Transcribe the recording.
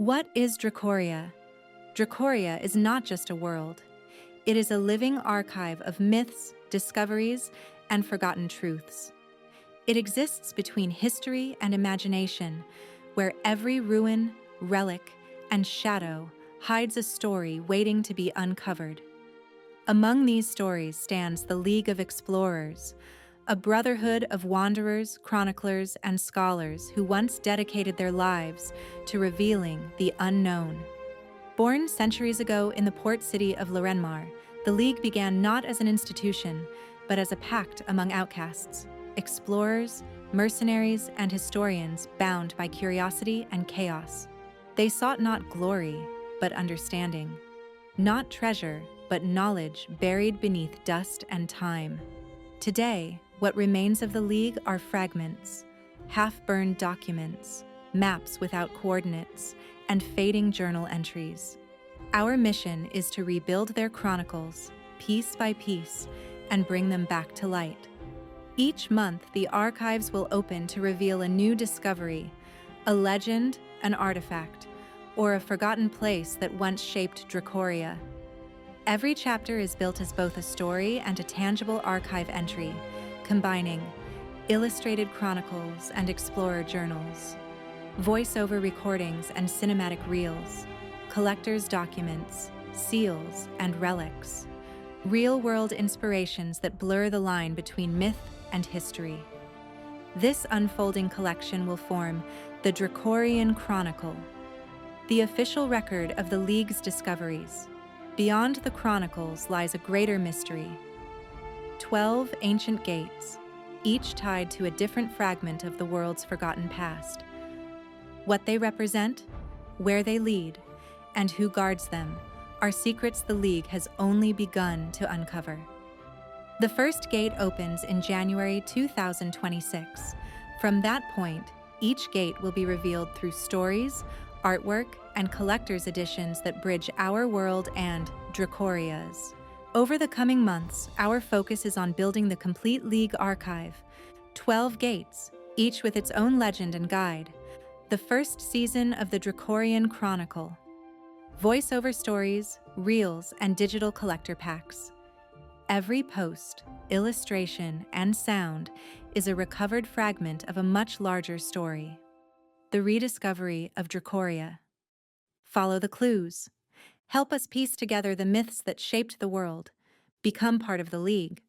What is Drekoria? Drekoria is not just a world. It is a living archive of myths, discoveries, and forgotten truths. It exists between history and imagination, where every ruin, relic, and shadow hides a story waiting to be uncovered. Among these stories stands the League of Explorers, a brotherhood of wanderers, chroniclers, and scholars who once dedicated their lives to revealing the unknown. Born centuries ago in the port city of Lorenmar, the League began not as an institution, but as a pact among outcasts, explorers, mercenaries, and historians bound by curiosity and chaos. They sought not glory, but understanding. Not treasure, but knowledge buried beneath dust and time. Today, what remains of the League are fragments, half-burned documents, maps without coordinates, and fading journal entries. Our mission is to rebuild their chronicles, piece by piece, and bring them back to light. Each month, the archives will open to reveal a new discovery, a legend, an artifact, or a forgotten place that once shaped Drekoria. Every chapter is built as both a story and a tangible archive entry, combining illustrated chronicles and explorer journals, voice-over recordings and cinematic reels, collector's documents, seals, and relics, real-world inspirations that blur the line between myth and history. This unfolding collection will form the Drekorian Chronicle, the official record of the League's discoveries. Beyond the chronicles lies a greater mystery. 12 ancient gates, each tied to a different fragment of the world's forgotten past. What they represent, where they lead, and who guards them are secrets the League has only begun to uncover. The first gate opens in January 2026. From that point, each gate will be revealed through stories, artwork, and collector's editions that bridge our world and Drekoria's. Over the coming months, our focus is on building the complete League archive, 12 gates, each with its own legend and guide. The first season of the Drekorian Chronicle. Voice-over stories, reels, and digital collector packs. Every post, illustration, and sound is a recovered fragment of a much larger story. The rediscovery of Drekoria. Follow the clues. Help us piece together the myths that shaped the world. Become part of the League.